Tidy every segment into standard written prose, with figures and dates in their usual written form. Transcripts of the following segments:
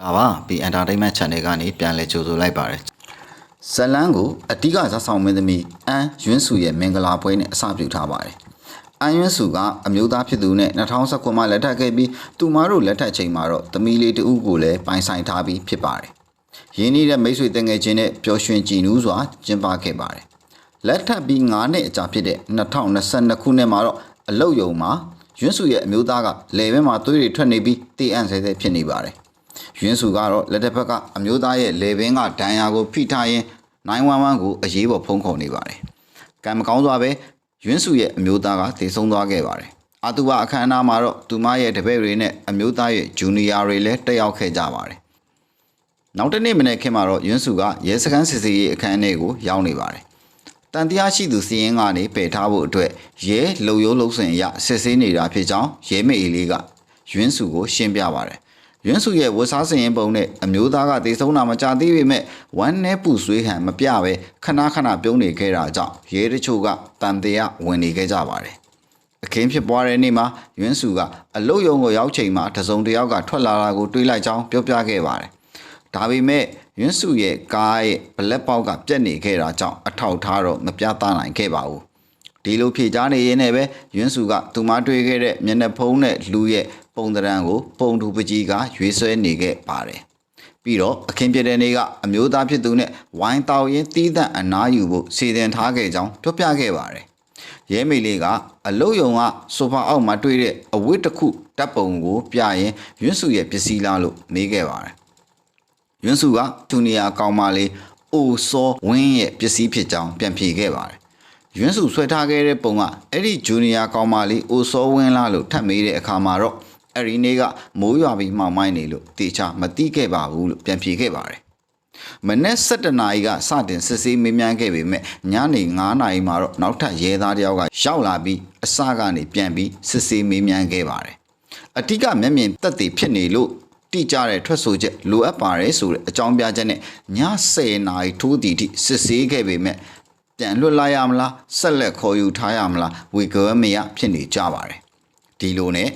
လာပါပြီး entertainment channel ကနေပြန်လဲကြိုဆိုလိုက်ပါတယ်ဇလန်းကိုအဓိကဇာတ်ဆောင်မင်းသမီးအန်ယွန်းစုရဲ့မင်္ဂလာပွဲနဲ့အစပြုထားပါတယ်အန်ယွန်းစုကအမျိုးသားဖြစ်သူနဲ့2019မှာလက်ထပ်ခဲ့ပြီးသူမတို့လက်ထပ်ချိန်မှာတော့သမီးလေးတဦးကိုလည်းပိုင်ဆိုင်ထားပြီးဖြစ်ပါတယ်ရင်းနှီးတဲ့မိတ်ဆွေတငယ်ချင်းနဲ့ပျော်ရွှင်ကြည်နူးစွာကျင်းပခဲ့ပါတယ်လက်ထပ်ပြီး9နှစ်အကြာဖြစ်တဲ့2022ခုနှစ်မှာတော့အလုတ်ယုံမှာယွန်းစုရဲ့အမျိုးသားကလေဘဲမှာသွေးတွေထွက်နေပြီးတေးအံ့ဆဲဆဲဖြစ်နေပါတယ်ယွန်းစုကတော့လက်တစ်ဖက်ကအမျိုးသားရဲ့လေဘင်းကဒဏ်ရာကိုဖိထားရင်း911ကိုအရေးပေါ်ဖုန်းခေါ်နေပါတယ်။ကံမကောင်းစွာပဲယွန်းစုရဲ့အမျိုးသားကသေဆုံးသွားခဲ့ပါတယ်။အတူပါအခမ်းအနားမှာတော့သူမရဲ့တပည့်တွေနဲ့အမျိုးသားရဲ့ဂျူနီယာတွေလည်းတက်ရောက်ခဲ့ကြပါတယ်။နောက်တစ်နေ့မနေ့ခင်မှာတော့ယွန်းစုကရဲစခန်းစစ်ဆေးရေးအခမ်းအနားကိုရောက်နေပါတယ်။တန်တရားရှိသူစီရင်ကနေပယ်ထားဖို့အတွက်ရဲလုံရိုးလုံစင်ရစစ်ဆေးနေတာဖြစ်ကြောင်းရဲမေအေလေးကယွန်းစုကိုရှင်းပြပါတယ်။ယွန်းစုရဲ့ဝတ်စားစင်ရင်ပုံနဲ့အမျိုးသားကတေဆုံးတာမကြသေးပေမဲ့ဝမ်းနဲ့ပူဆွေးဟန်မပြပဲခဏခဏပြုံးနေခဲ့တာကြောင့်ရဲတချို့ကတန်တရားဝင်နေခဲ့ကြပါတယ်။အခင်းဖြစ်ပွားတဲ့နေ့မှာယွန်းစုကအလုတ်ယုံကိုရောက်ချိန်မှာတစုံတစ်ယောက်ကထွက်လာတာကိုတွေးလိုက်ကြောင်းပြောပြခဲ့ပါတယ်။ဒါပေမဲ့ယွန်းစုရဲ့ကားရဲ့ဘလက်ပေါက်ကပြက်နေခဲ့တာကြောင့်အထောက်ထားတော့မပြသနိုင်ခဲ့ပါဘူး။ဒီလိုဖြေကြားနေရင်းနဲ့ပဲယွန်းစုကသူမတွေ့ခဲ့တဲ့မျက်နှာဖုံးနဲ့လူရဲ့ပုံသဏ္ဍာန်ကိုပုံတူပကြီးကရွေးဆွဲနေခဲ့ပါတယ်။ပြီးတော့အခင်းဖြစ်တဲ့နေ့ကအမျိုးသားဖြစ်သူနဲ့ဝိုင်းတောက်ရင်တီးသန့်အနားယူဖို့စီစဉ်ထားခဲ့ကြောင်းပြောပြခဲ့ပါတယ်။ရဲမေလေးကအလုတ်ယုံကဆိုဖာအောက်မှာတွေ့တဲ့အဝတ်တစ်ခုတပ်ပုံကိုပြရင်ယွန်းစုရဲ့ပစ္စည်းလားလို့မေးခဲ့ပါတယ်။ယွန်းစုကဂျူနီယာကောင်မလေးအိုစောဝင်းရဲ့ပစ္စည်းဖြစ်ကြောင်းပြန်ဖြေခဲ့ပါတယ်။ယွန်းစုဆွဲထားခဲ့တဲ့ပုံကအဲ့ဒီဂျူနီယာကောင်မလေးအိုစောဝင်းလားလို့ထပ်မေးတဲ့အခါမှာတော့အဲ့ဒီနေ့ကမိုးရွာပြီးမှောင်မိုင်းနေလို့တေချာမတိခဲ့ပါဘူးလို့ပြန်ဖြေခဲ့ပါတယ်။မနေ့7နာရီကစတင်စစ်ဆေးမေးမြန်းခဲ့ပေမဲ့ညနေ9နာရီမှာတော့နောက်ထပ်ရဲသားတယောက်ကရောက်လာပြီးအစကနေပြန်ပြီးစစ်ဆေးမေးမြန်းခဲ့ပါတယ်။အတိကမျက်မြင်သက်သေဖြစ်နေလို့တိကျတဲ့ထွက်ဆိုချက်လိုအပ်ပါတယ်ဆိုတဲ့အကြောင်းပြချက်နဲ့ည10နာရီထိုးတီထိစစ်ဆေးခဲ့ပေမဲ့ပြန်လွတ်လာရမလားဆက်လက်ခေါ်ယူထားရမလားဝေကွဲမရဖြစ်နေကြပါတယ်။ဒီလိုနဲ့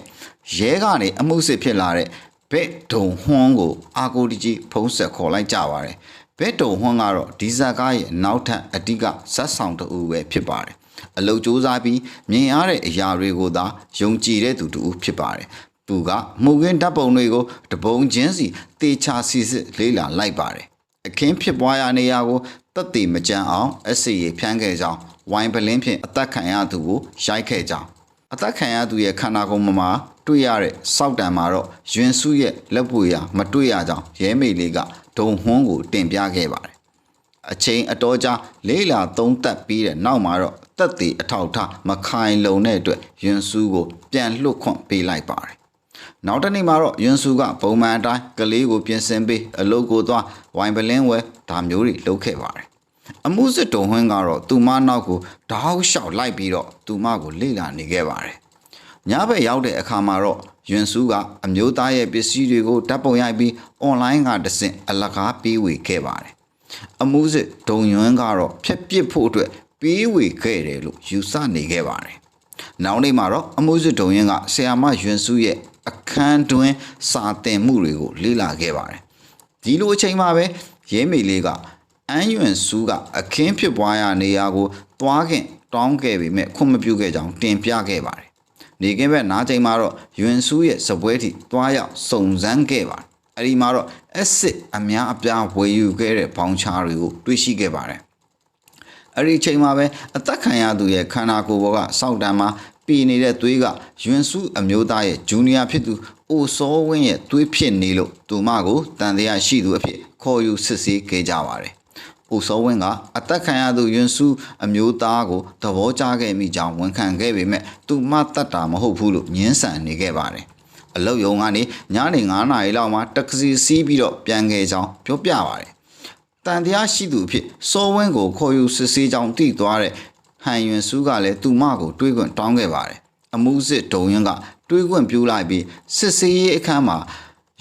ရဲကနေအမှုစစ်ဖြစ်လာတဲ့ဘက်ဒုံဟွန်းကိုအာကိုတီကြီးဖုံးဆက်ခေါ်လိုက်ကြပါတယ်ဘက်ဒုံဟွန်းကတော့ဒီဇက်ကားရဲ့နောက်ထပ်အဓိကဇက်ဆောင်တူပဲဖြစ်ပါတယ်အလုတ်စူးစမ်းပြီးမြင်ရတဲ့အရာတွေကိုသာယုံကြည်တဲ့သူတူဖြစ်ပါတယ်သူကမှုခင်းဓာတ်ပုံတွေကိုတပုံချင်းစီတေချာစီစစ်လေးလာလိုက်ပါတယ်အခင်းဖြစ်ပွားရာနေရာကိုတက်တည်မကြမ်းအောင်အစီရဖြန်းခဲ့ကြောင်းဝိုင်ပလင်းဖြင့်အသက်ခံရသူကိုရိုက်ခဲ့ကြောင်းအသက်ခံရသူရဲ့ခန္ဓာကိုယ်မှာတွေ့ရတဲ့စောက်တံမှာတော့ယွန်းစုရဲ့လက်ပွေရာမတွေ့ရကြောင်းရဲမေလေးကဒုံဟွန်းကိုတင်ပြခဲ့ပါတယ်အချိန်အတော်ကြာလေးလာသုံးသက်ပြီးတဲ့နောက်မှာတော့တက်တည်အထောက်ထားမခိုင်လုံတဲ့အတွက်ယွန်းစုကိုပြန်လွတ်ခွင့်ပေးလိုက်ပါတယ်နောက်တစ်နေ့မှာတော့ယွန်းစုကပုံမှန်အတိုင်းကလေးကိုပြင်ဆင်ပေးအလုပ်ကိုသွားဝိုင်ပလင်းဝဲဒါမျိုးတွေလုပ်ခဲ့ပါတယ်အမှုစစ်တုံဟွန်းကတော့သူမနောက်ကိုတောက်လျှောက်လိုက်ပြီးတော့သူမကိုလေ့လာနေခဲ့ပါတယ်ညဘက်ရောက်တဲ့အခါမှာတော့ယွန်းစုကအမျိုးသားရဲ့ပစ္စည်းတွေကိုဓာတ်ပုံရိုက်ပြီးအွန်လိုင်းကတဆင့်အလကားပေးဝေခဲ့ပါတယ်အမှုစစ်ဒုံယွန်းကတော့ဖျက်ပစ်ဖို့အတွက်ပေးဝေခဲ့တယ်လို့ယူဆနေခဲ့ပါတယ်နောက်နေ့မှာတော့အမှုစစ်ဒုံယွန်းကဆရာမယွန်းစုရဲ့အခန်းတွင်းစာသင်မှုတွေကိုလေ့လာခဲ့ပါတယ်ဒီလိုအချိန်မှာပဲရဲမေလေးကအန်ယွန်းစုကအခင်းဖြစ်ပွားရာနေရာကိုသွားခင်တောင်းခဲ့ပေမဲ့ခွင့်မပြုခဲ့ကြောင်းတင်ပြခဲ့ပါတယ်နေကင်းဘက်နားချိန်မှာတော့ယွန်းစုရဲ့စပွဲထိသွားရောက်စုံစမ်းခဲ့ပါတယ်အဲဒီမှာတော့အက်စစ်အများအပြားဝယ်ယူခဲ့တဲ့ဘောင်ချာတွေကိုတွေ့ရှိခဲ့ပါတယ်အဲ့ဒီချိန်မှာပဲအသက်ခံရသူရဲ့ခန္ဓာကိုယ်ပေါ်ကစောက်တံမှာပြည်နေတဲ့သွေးကယွန်းစုအမျိုးသားရဲ့ဂျူနီယာဖြစ်သူအိုစောဝင်းရဲ့သွေးဖြစ်နေလို့သူမကိုတန်တရားရှိသူအဖြစ်ခေါ်ယူစစ်ဆေးခဲ့ကြပါတယ်အိုစောဝင်းကအသက်ခံရသူယွန်းစုအမျိုးသားကိုသဘောကျခဲ့မိကြောင်းဝန်ခံခဲ့ပေမဲ့သူမတတ်တာမဟုတ်ဘူးလို့ညှင်းဆန်နေခဲ့ပါတယ်အလုတ်ယုံကနေညနေ9နာရီလောက်မှာတက္ကစီစီးပြီးတော့ပြန်ခဲ့ကြောင်းပြောပြပါတယ်တန်တရားရှိသူအဖြစ်စောဝင်းကိုခေါ်ယူစစ်ဆေးကြောင်းသိသွားတဲ့ဟန်ယွန်းစုကလည်းသူမကိုတွေးခွင့်တောင်းခဲ့ပါတယ်အမှုစစ်ဒုံယွန်းကတွေးခွင့်ပြုလိုက်ပြီးစစ်ဆေးရေးအခန်းမှာ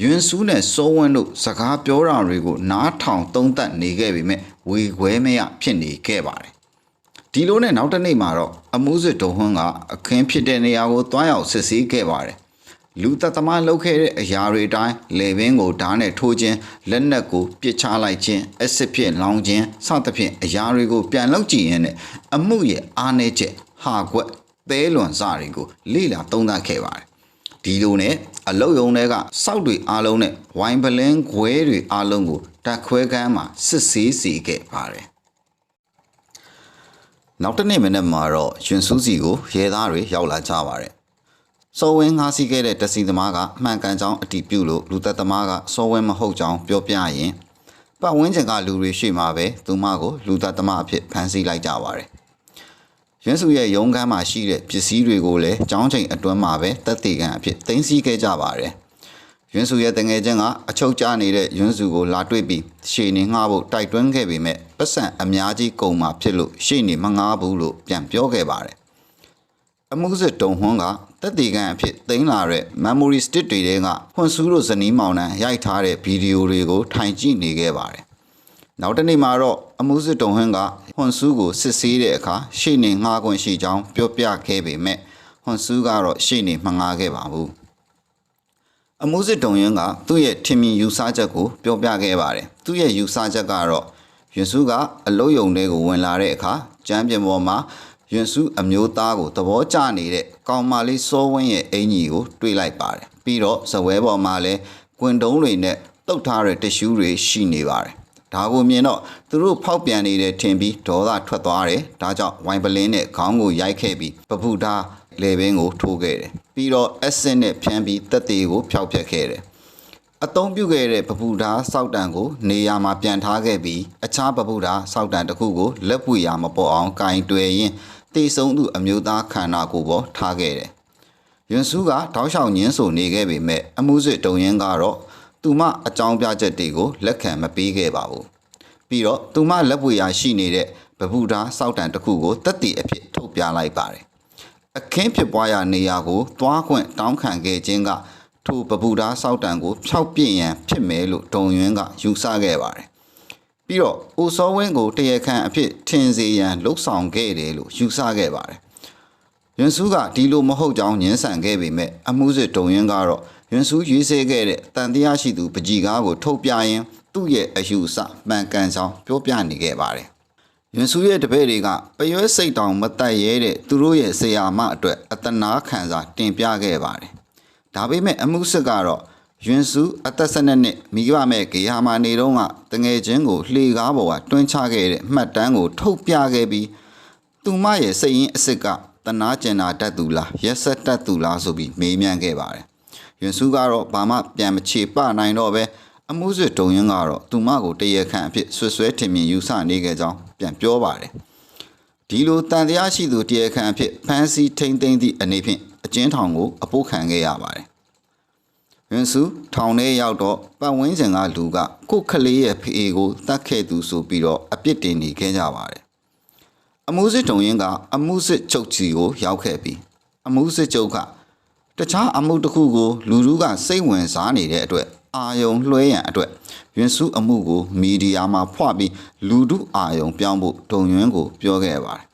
ယွန်းစုနဲ့စောဝင်းတို့စကားပြောတာတွေကိုနားထောင်သုံးသပ်နေခဲ့ပေမဲ့ဝေခွဲမရဖြစ်နေခဲ့ပါတယ်ဒီလိုနဲ့နောက်တစ်နေ့မှာတော့အမှုစစ်ဒုံဟွန်းကအခင်းဖြစ်တဲ့နေရာကိုတွားရောက်စစ်ဆေးခဲ့ပါတယ် လူသက်သမားလှုပ်ခဲ့တဲ့အရာတွေတိုင်းလေပင်ကိုဓာတ်နဲ့ထိုးခြင်းလက်နက်ကိုပစ်ချလိုက်ခြင်းအစစ်ဖြင့်လောင်ခြင်းစသဖြင့်အရာတွေကိုပြန်လုပ်ကြည့်ရင်းနဲ့အမှုရဲ့အားနည်းချက်ဟာကွက်သဲလွန်စတွေကိုလေ့လာသုံးသပ်ခဲ့ပါတယ်ဒီလိုနဲ့အလုတ်ယုံတွေကစောက်တွေအားလုံးနဲ့ဝိုင်ပလင်းခွဲတွေအားလုံးကိုတက်ခွဲကမ်းမှာစစ်ဆေးစီခဲ့ပါတယ်နောက်တစ်နေ့မနေ့မှာတော့ရွှင်စူးစီကိုရဲသားတွေရောက်လာကြပါတယ်စောဝင်းငါးစီးခဲ့တဲ့တစီသမားကမှန်ကန်ကြောင်းအတည်ပြုလို့လူသက်သမားကစောဝင်းမဟုတ်ကြောင်းပြောပြရင်ပတ်ဝန်းကျင်ကလူတွေရှိမှပဲသူမကိုလူသက်သမားအဖြစ်ဖမ်းဆီးလိုက်ကြပါတယ်ရွှင်စုရဲ့ရုံးခန်းမှာရှိတဲ့ပစ္စည်းတွေကိုလည်းကျောင်းချိန်အတွင်းမှာပဲတပ်တေကန်အဖြစ်သိမ်းဆည်းခဲ့ကြပါတယ်ရွှင်စုရဲ့တငယ်ချင်းကအချုပ်ကျနေတဲ့ရွှင်စုကိုလာတွေ့ပြီးရှေ့နေငှားဖို့တိုက်တွန်းခဲ့ပေမဲ့ပတ်စံအများကြီးကုန်မှာဖြစ်လို့ရှေ့နေမငှားဘူးလို့ပြန်ပြောခဲ့ပါတယ်အမှုစစ်တုံဟွန်းကတပ်တေကန်အဖြစ်သိမ်းလာတဲ့ memory stick တွေကဖွန်ဆူးတို့ဇနီးမောင်နှံရိုက်ထားတဲ့ဗီဒီယိုတွေကိုထိုင်ကြည့်နေခဲ့ပါတယ်နောက်တစ်နေ့မှာတော့အမှုစစ်တုံဟွန်းကဟွန်ဆူးကိုစစ်ဆေးတဲ့အခါရှေ့နေငှားခွင့်ရှိကြောင်းပြောပြခဲ့ပေမဲ့ဟွန်ဆူးကတော့ရှေ့နေမငှားခဲ့ပါဘူးအမှုစစ်တုံဟွန်းကသူ့ရဲ့ထင်မြင်ယူဆချက်ကိုပြောပြခဲ့ပါတယ်သူ့ရဲ့ယူဆချက်ကတော့ရွှင်စုကအလုံးယုံတွေကိုဝင်လာတဲ့အခါကျမ်းပြင်ပေါ်မှာရွှင်စုအမျိုးသားကိုသဘောကျနေတဲ့ကောင်မလေးစောဝင်းရဲ့အင်ကြီးကိုတွေ့လိုက်ပါတယ်ပြီးတော့ဇပွဲပေါ်မှာလည်းကွင်တုံးတွေနဲ့တုတ်ထားတဲ့တ िश ူးတွေရှိနေပါတယ်ဒါကိုမြင်တော့သူတို့ဖောက်ပြန်နေတဲ့ထင်ပြီးဒေါသထွက်သွားတယ်ဒါကြောင့်ဝိုင်ပလင်းနဲ့ခေါင်းကိုရိုက်ခဲ့ပြီးပပူဓာလေပင်ကိုထိုးခဲ့တယ်ပြီးတော့အက်ဆစ်နဲ့ဖြန်းပြီးတက်သေးကိုဖျောက်ဖျက်ခဲ့တယ်အသုံးပြုခဲ့တဲ့ပပူဓာစောက်တံကိုနေရာမှာပြန်ထားခဲ့ပြီးအခြားပပူဓာစောက်တံတစ်ခုကိုလက်ပွေရာမပေါ်အောင်ကင်တွယ်ရင်းတေဆုံးသူအမျိုးသားခန္ဓာကိုယ်ပေါ်ထားခဲ့တယ်ရွှင်စုကတောက်လျှောက်ညင်းဆိုနေခဲ့ပေမဲ့အမှုစစ်တုံရင်ကတော့သူမအကြောင်းပြချက်တွေကိုလက်ခံမပေးခဲ့ပါဘူးပြီးတော့သူမလက်ပွေရာရှိနေတဲ့ပပူဓာစောက်တံတစ်ခုကိုတက်တီအဖြစ်ထုတ်ပြလိုက်ပါတယ်အခင်းဖြစ်ပွားရာနေရာကိုသွားခွင့်တောင်းခံခဲ့ခြင်းကထိုပပူဓာစောက်တံကိုဖျောက်ပြစ်ရန်ဖြစ်မယ်လို့တုံယွန်းကယူဆခဲ့ပါတယ်ပြီးတော့အိုစောဝင်းကိုတရားခံအဖြစ်ထင်စေရန်လှုပ်ဆောင်ခဲ့တယ်လို့ယူဆခဲ့ပါတယ်ရွှင်စုကဒီလိုမဟုတ်ကြောင်းညှင်းဆန်ခဲ့ပေမဲ့အမှုစစ်တုံရင်ကတော့ရွှင်စုရွေးဆဲခဲ့တဲ့တန်တရားရှိသူပကြီကားကိုထုတ်ပြရင်းသူ့ရဲ့အယူအဆမှန်ကန်ကြောင်းပြောပြနေခဲ့ပါတယ်ရွှင်စုရဲ့တပည့်တွေကပရွဲစိတ်တောင်မတက်ရဲတဲ့သူတို့ရဲ့ဆရာမအတွက်အတနာခံစာတင်ပြခဲ့ပါတယ်ဒါပေမဲ့အမှုစစ်ကတော့ရွှင်စုအသက်12နှစ်မိဘမဲ့ဂေဟာမာနေတော့ကတငယ်ချင်းကိုလှေကားပေါ်ကတွန်းချခဲ့တဲ့မှတ်တမ်းကိုထုတ်ပြခဲ့ပြီးသူမရဲ့စိတ်ရင်းအစ်စ်ကတနာကျင်နာတတ်သူလားရက်ဆက်တတ်သူလားဆိုပြီးမေးမြန်းခဲ့ပါတယ်ရွှင်စုကတော့ဘာမှပြန်မချေပနိုင်တော့ပဲအမှုစစ်တုံရင်ကတော့သူမကိုတရားခံအဖြစ်ဆွဆွဲထင်မြင်ယူဆနေခဲ့ကြောင်းပြန်ပြောပါတယ်ဒီလိုတန်တရားရှိသူတရားခံအဖြစ်ဖမ်းဆီးထိန်းသိမ်းသည့်အနေဖြင့်အကျဉ်းထောင်ကိုအပိုးခံခဲ့ရပါတယ်ရွှင်စုထောင်ထဲရောက်တော့ပတ်ဝန်းကျင်ကလူကကို့ခလေးရဲ့ဖေကိုတတ်ခဲ့သူဆိုပြီးတော့အပြစ်တင်နေခဲ့ကြပါတယ်အမှုစစ်တုံရင်ကအမှုစစ်ချုပ်ကြီးကိုရောက်ခဲ့ပြီးအမှုစစ်ချုပ်ကတခြားအမှုတစ်ခုကိုလူလူကစိတ်ဝင်စားနေတဲ့အတွက်အာယုံလွှဲရန်အတွက်ရွှင်စုအမှုကိုမီဒီယာမှာဖွပြီးလူထုအာယုံပြောင်းဖို့တုံယွန်းကိုပြောခဲ့ပါတယ်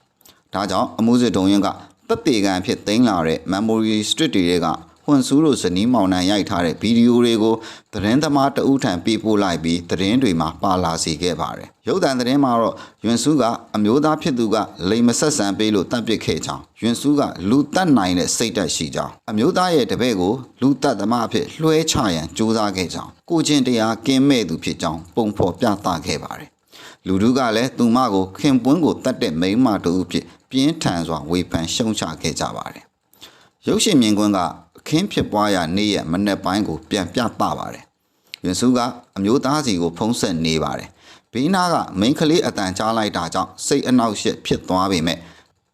ဒါကြောင့်အမှုစစ်တုံရင်ကတပ်တေကန်ဖြစ်သိမ်းလာတဲ့ memory stick တွေကဟွန်ဆူးတို့ဇနီးမောင်နှံရိုက်ထားတဲ့ဗီဒီယိုတွေကိုသတင်းသမားတဦးထံပေးပို့လိုက်ပြီးသတင်းတွေမှာပါလာစေခဲ့ပါတယ်။ရုပ်သံသတင်းမှာတော့ရွှင်စုကအမျိုးသားဖြစ်သူကလိမ်မဆက်ဆံပေးလို့တတ်ပစ်ခဲ့ကြောင်းရွှင်စုကလူတတ်နိုင်တဲ့စိတ်ဓာတ်ရှိကြောင်းအမျိုးသားရဲ့တပည့်ကိုလူတတ်သမားအဖြစ်လွှဲချရန်ကြိုးစားခဲ့ကြောင်းကိုချင်းတရားကင်းမဲ့သူဖြစ်ကြောင်းပုံဖော်ပြသခဲ့ပါတယ်။လူထုကလည်းသူမကိုခင်ပွန်းကိုတတ်တဲ့မိန်းမတူဖြစ်ပြင်းထန်စွာဝေဖန်ရှုံချခဲ့ကြပါတယ်။ရုပ်ရှင်မြင်ကွင်းကအခင်းဖြစ်ပွားရာနေ့ရက်မနေ့ပိုင်းကိုပြန်ပြသပါတယ်။ရွှင်စုကအမျိုးသားစီကိုဖုံးဆက်နေပါတယ်။ဘေးနားကမိန်းကလေးအတန်ကြားလိုက်တာကြောင့်စိတ်အနှောက်အယှက်ဖြစ်သွားပေမဲ့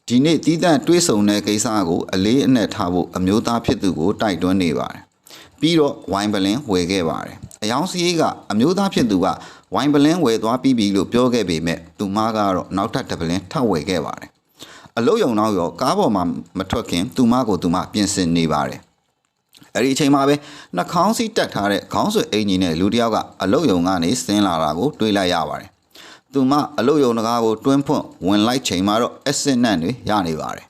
ဒီနေ့တီးတန့်တွေးဆုံတဲ့ကိစ္စကိုအလေးအနက်ထားဖို့အမျိုးသားဖြစ်သူကိုတိုက်တွန်းနေပါတယ်။ပြီးတော့ဝိုင်ပလင်းဝယ်ခဲ့ပါတယ်။အယောင်စီးကအမျိုးသားဖြစ်သူကဝိုင်ပလင်းဝယ်သွားပြီးပြီလို့ပြောခဲ့ပေမဲ့သူမကတော့နောက်ထပ်တစ်ပလင်းထပ်ဝယ်ခဲ့ပါတယ်။အလုတ်ယုံနောက်ရောကားပေါ်မှာမထွက်ခင်သူမကိုသူမပြင်ဆင်နေပါတယ်။အဲ့ဒီအချိန်မှာပဲနှာခေါင်းစီးတက်ထားတဲ့ခေါင်းဆွဲအင်ကြီးနဲ့လူတစ်ယောက်ကအလုတ်ယုံကနေဆင်းလာတာကိုတွေ့လိုက်ရပါတယ်။သူမအလုတ်ယုံတကားကိုတွင်းဖွင့်ဝင်လိုက်ချိန်မှာတော့အက်ဆစ်နန့်တွေရနေပါတယ်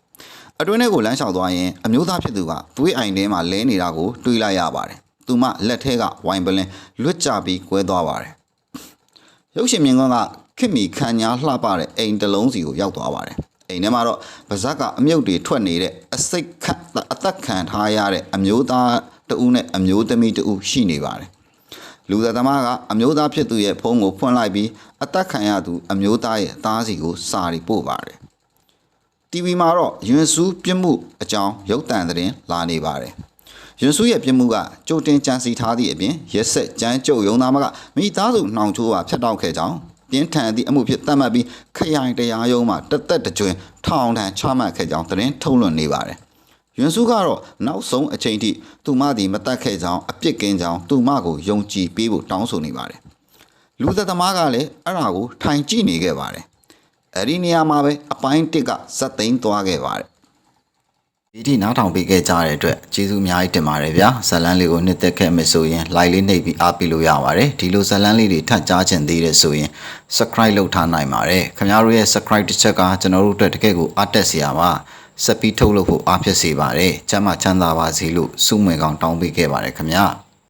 အတွင်းထဲကိုလမ်းလျှောက်သွားရင်အမျိုးသားဖြစ်သူကသွေးအိုင်ထဲမှာလဲနေတာကိုတွေးလိုက်ရပါတယ်သူမလက်ထဲကဝိုင်ပလင်လွတ်ကျပြီးကွဲသွားပါတယ်ရုပ်ရှင်မြင်ကွန်းကခင်မီခံညာလှပတဲ့အိမ်တစ်လုံးစီကိုရောက်သွားပါတယ်အိမ်ထဲမှာတော့ပါဇက်ကအမြုပ်တွေထွက်နေတဲ့အစိတ်ခတ်အသက်ခံထားရတဲ့အမျိုးသားတဦးနဲ့အမျိုးသမီးတဦးရှိနေပါတယ်လူသက်သမားကအမျိုးသားဖြစ်သူရဲ့ဖုန်းကိုဖွင့်လိုက်ပြီးအသက်ခံရသူအမျိုးသားရဲ့သားစီကိုစာရီပို့ပါတယ် TV မှာတော့ရွင်စုပြစ်မှုအကြောင်းရုပ်သံသတင်းလာနေပါတယ်ရွင်စုရဲ့ပြစ်မှုကကြိုတင်ကြံစီထားသည့်အပြင်ရက်ဆက်ကြမ်းကြုတ်ယုံသားမကမိသားစုနှောင်ချိုးပါဖျက်တောက်ခဲ့ကြောင်းပြင်းထန်သည့်အမှုဖြစ်သတ်မှတ်ပြီးခရိုင်တရားရုံးမှာတသက်တကြွထောင်ထမ်းချမှတ်ခဲ့ကြောင်းသတင်းထုတ်လွှင့်နေပါတယ်ရွင်စုကတော့နောက်ဆုံးအချိန်ထိသူမသည်မတတ်ခဲ့ကြောင်းအပြစ်ကင်းကြောင်းသူမကိုယုံကြည်ပေးဖို့တောင်းဆိုနေပါတယ်လူသက်သမားကလည်းအဲ့ဒါကိုထိုင်ကြည့်နေခဲ့ပါတယ်အဲ့ဒီနေရာမှာပဲအပိုင်း1ကဇက်သိမ်းသွားခဲ့ပါတယ်ဒီထိနားထောင်ပေးခဲ့ကြတဲ့အတွက်ကျေးဇူးအများကြီးတင်ပါတယ်ဗျာဇလန်းလေးကိုနှစ်သက်ခဲ့မယ်ဆိုရင် like လေးနှိပ်ပြီးအားပေးလို့ရပါတယ်ဒီလိုဇလန်းလေးတွေထပ်ကြားချင်သေးတယ်ဆိုရင် subscribe လုပ်ထားနိုင်ပါတယ်ခင်ဗျားတို့ရဲ့ subscribe တစ်ချက်ကကျွန်တော်တို့အတွက်တကယ်ကိုအားတက်စရာပါဆက်ပြီးထုတ်လုပ်ဖို့အားဖြစ်စေပါတယ်ကျမ်းမာချမ်းသာပါစေလို့ဆုမွေကောင်းတောင်းပေးခဲ့ပါတယ်ခင်ဗျာ